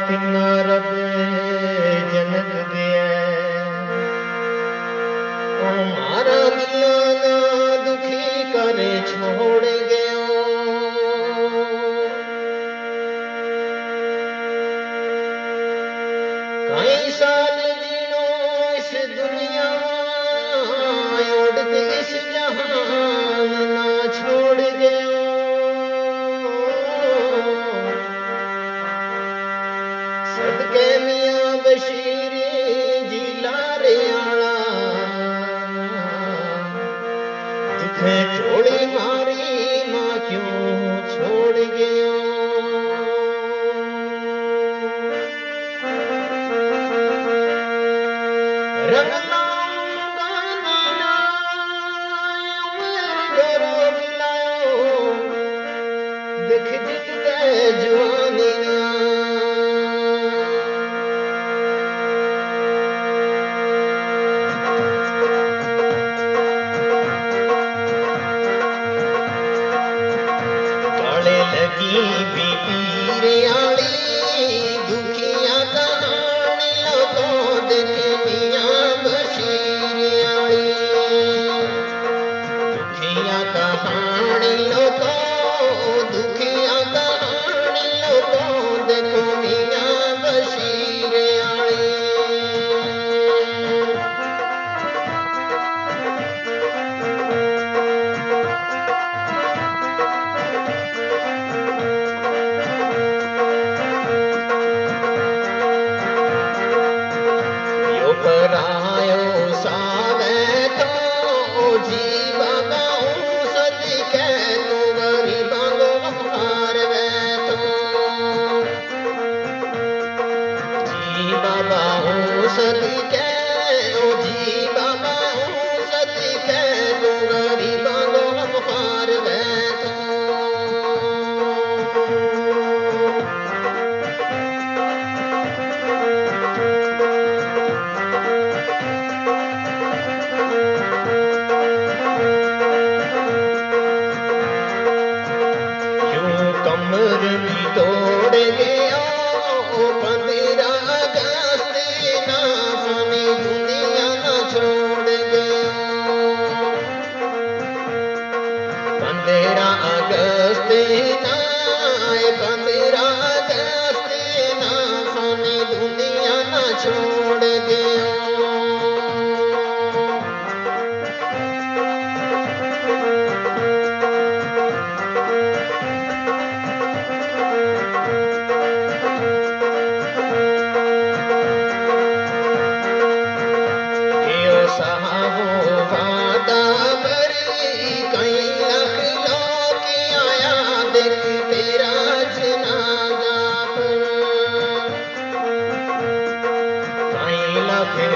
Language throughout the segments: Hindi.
तिन्ना रब जन्नत दिया ओ मारा दिला ना दुखी करे छोड़ गयो कई साल जीनो इस दुनिया उड़ के इस जहान ना छोड़ गयो सदके मियां बशीर जी लारे आला दुखे चोड़ी मारी मां क्यों छोड़ गयो रंग लाऊंगा नीना उम्र गरो मिलायो देख जिते जवानियां लगी भी पीरे आली दुखियां कहानी लो तो देख मियां बशीर आली दुखियां कहानी लो तो दुखियां कहानी लो तो देखो मियां बशीर आली परायो सावे तो जी बाबा सदके तो गरीबा हार वे तो जी बाबा सदके ओ जी बाबा सदके तो गरीबा हार वे तो कमर भी तोड़ गया 15 अगस्त ना फनी दुनिया ना छोड़ गया 15 अगस्त ना 15 अगस्त ना फनी दुनिया ना छोड़ गया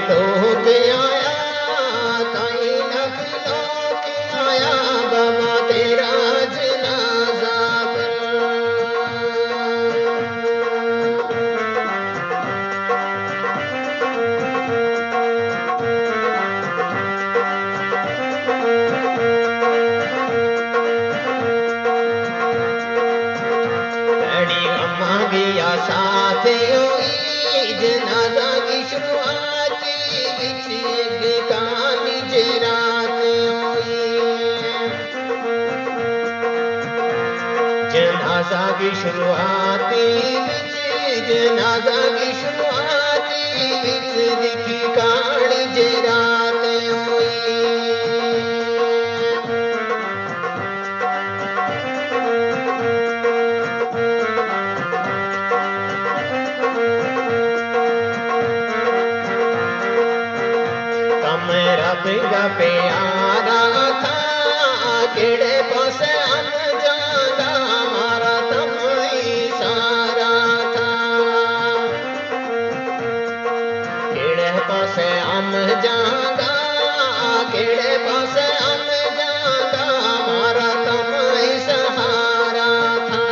लोग आया कई लख लोग आया बाबा तेरा जनाजा बड़ी अम्मा गया साथ जनाजा की शुरुआत कहानी रात जनाजा की शुरुआत जनाजा की शुरुआत दिखी कहानी रात रब का प्यारा था केड़े पास हम जाना हमारा तम सारा था केड़े पास हम जाना केड़े पास हम जाना हमारा तम सहारा था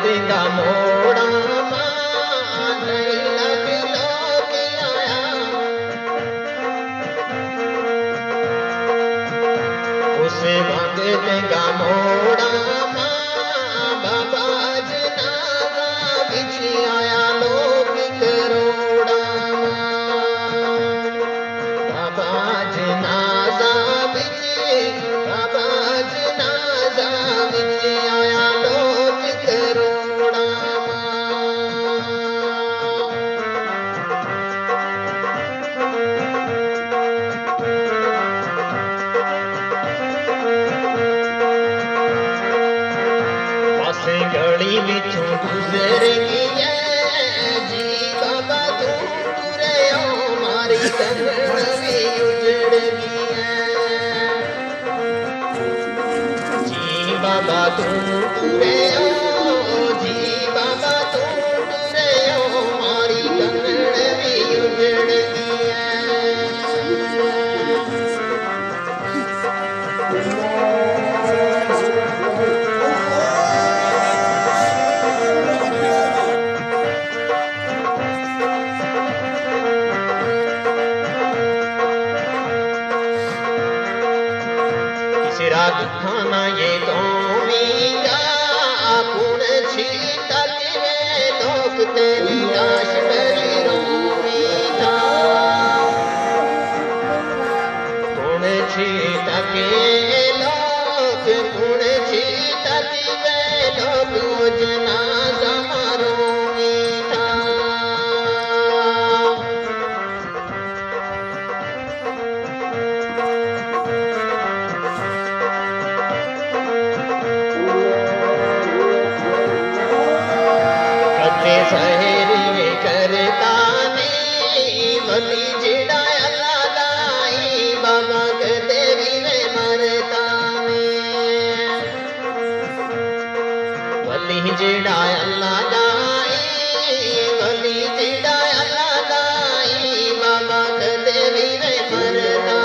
देगा मोड़ा मां नहीं लग लोग आया उसे भाग देगा मोड़ा मां बाबा जनाजा बिच आया लोग करोड़ा बाबा जनाजा बिच बाबा जनाजा बिच आया लोग करोड़ा पासे गली बिचों गुजर गई जी बाबा तू तुरे ओ मारी कंगन भी उजड़ गई जी बाबा तू तुरे ओ जी बाबा तू तुरे ओ मारी कंगन भी उजड़ गई सिरा दुखाना ये कौमीगा पुण छीटा के लोग तेरी लाश मेरी रोमीगा पुण छीटा के लोग पुण छीटा के लोग जनाजा मारोमीगा सहरी करता नहीं वली जिड़ा अल्लाह लाई बाबा के देवी में मरता नहीं वली जिड़ा अल्लाह लाई वली जिड़ा अल्लाह लाई बाबा के देवी में मरता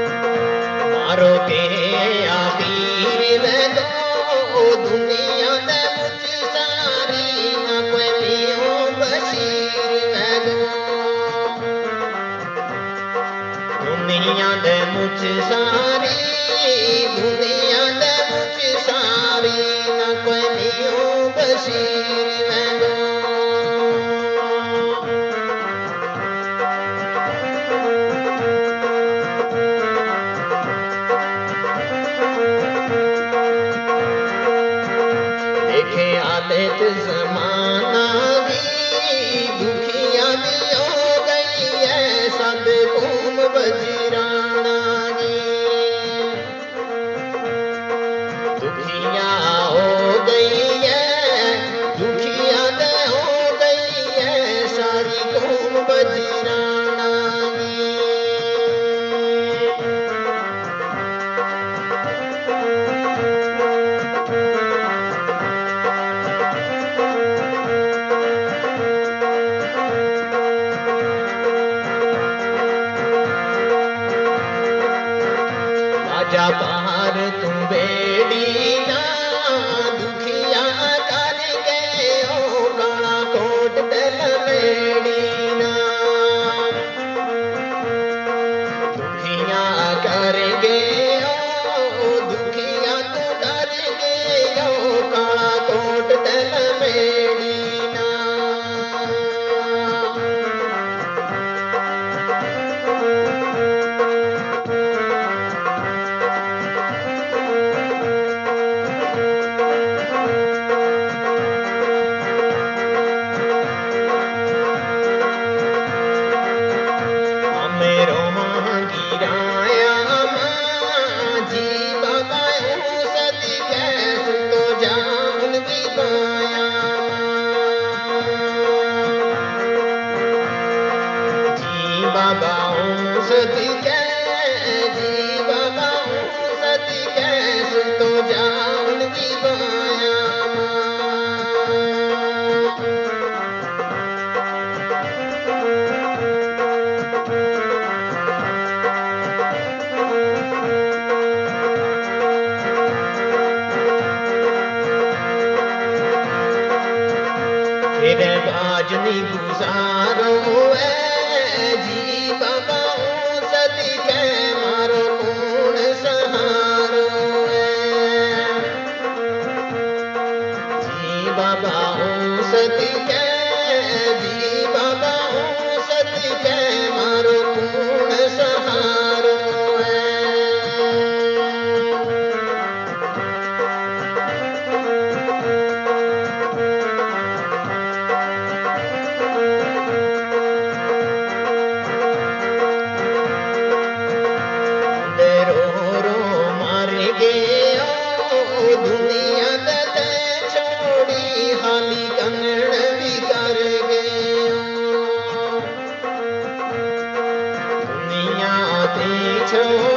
मारो के आखिर में दो दुनिया दे मुझ सारी ना कोई मियो बशीर में दो दुनिया दे मुझ सारी दुनिया दे मुझ सारी ना कोई मियो बशीर में दो देखे आदत जमाना भी दुखिया भी हो गई है सब घूम बजराना की दुखिया हो गई है दुखिया दे हो गई है सारी घूम बजराना की जा बाहर तू बेड़ी ना दुखिया कर गए ओ काला कोट दिल बेड़ी ना दुखिया कर गए ओ दुखिया तू कर गए ओ काला कोट दिल बेड़ी ना बाबाओं सदके છો